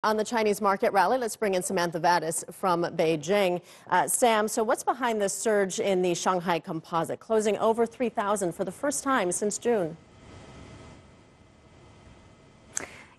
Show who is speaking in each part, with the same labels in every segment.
Speaker 1: On the Chinese market rally, let's bring in Samantha Vadas from Beijing. Sam, so what's behind this surge in the Shanghai Composite, closing over 3,000 for the first time since June?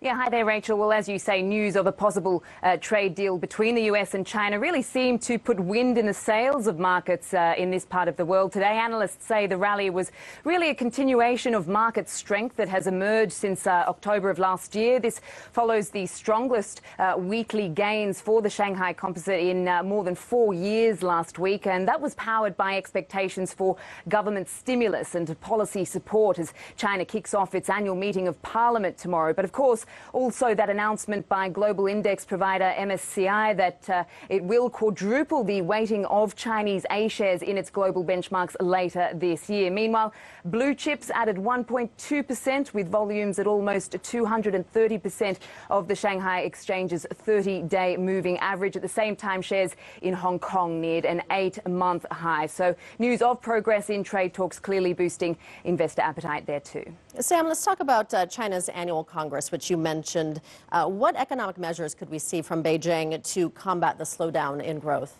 Speaker 2: Yeah, hi there, Rachel. Well, as you say, news of a possible trade deal between the US and China really seemed to put wind in the sails of markets in this part of the world. Today, analysts say the rally was really a continuation of market strength that has emerged since October of last year. This follows the strongest weekly gains for the Shanghai Composite in more than 4 years last week, and that was powered by expectations for government stimulus and policy support as China kicks off its annual meeting of Parliament tomorrow. But of course, also that announcement by global index provider MSCI that it will quadruple the weighting of Chinese A shares in its global benchmarks later this year. Meanwhile, blue chips added 1.2% with volumes at almost 230% of the Shanghai Exchange's 30-day moving average. At the same time, shares in Hong Kong neared an 8-month high. So news of progress in trade talks clearly boosting investor appetite there too.
Speaker 1: Sam, let's talk about China's annual Congress, which you mentioned. What economic measures could we see from Beijing to combat the slowdown in growth?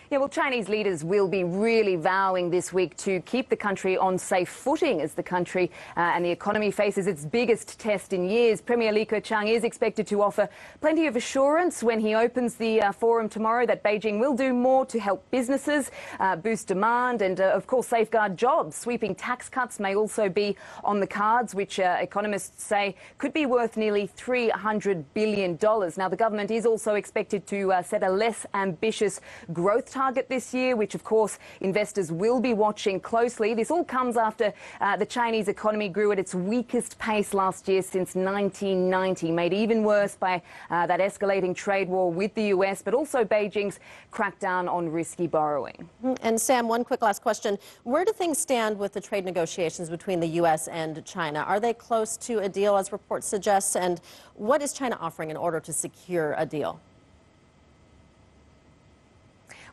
Speaker 2: Yeah, well, Chinese leaders will be really vowing this week to keep the country on safe footing as the country and the economy faces its biggest test in years. Premier Li Keqiang is expected to offer plenty of assurance when he opens the forum tomorrow that Beijing will do more to help businesses, boost demand and, of course, safeguard jobs. Sweeping tax cuts may also be on the cards, which economists say could be worth nearly $300 billion. Now, the government is also expected to set a less ambitious growth target this year, which of course investors will be watching closely. This all comes after the Chinese economy grew at its weakest pace last year since 1990, made even worse by that escalating trade war with the US, but also Beijing's crackdown on risky borrowing.
Speaker 1: And Sam, one quick last question. Where do things stand with the trade negotiations between the US and China? Are they close to a deal, as reports suggest? And what is China offering in order to secure a deal?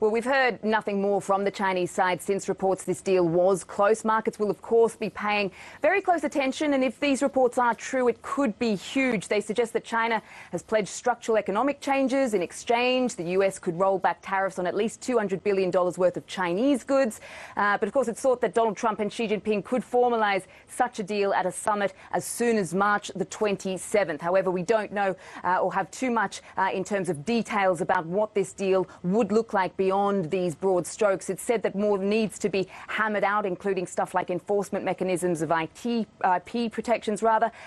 Speaker 2: Well, we've heard nothing more from the Chinese side since reports this deal was close. Markets will, of course, be paying very close attention, and if these reports are true, it could be huge. They suggest that China has pledged structural economic changes. In exchange, the US could roll back tariffs on at least $200 billion worth of Chinese goods. But, of course, it's thought that Donald Trump and Xi Jinping could formalise such a deal at a summit as soon as March the 27th. However, we don't know or have too much in terms of details about what this deal would look like beyond these broad strokes. It's said that more needs to be hammered out, including stuff like enforcement mechanisms of IP protections,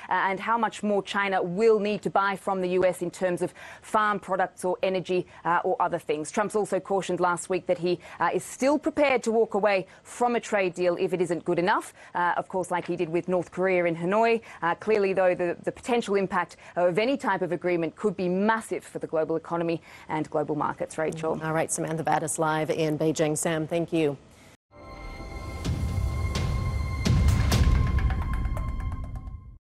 Speaker 2: and how much more China will need to buy from the US in terms of farm products or energy or other things. Trump's also cautioned last week that he is still prepared to walk away from a trade deal if it isn't good enough, of course, like he did with North Korea in Hanoi. Clearly, though, the potential impact of any type of agreement could be massive for the global economy and global markets. Rachel.
Speaker 1: All right, Samantha Vadas live in Beijing. Sam, thank you.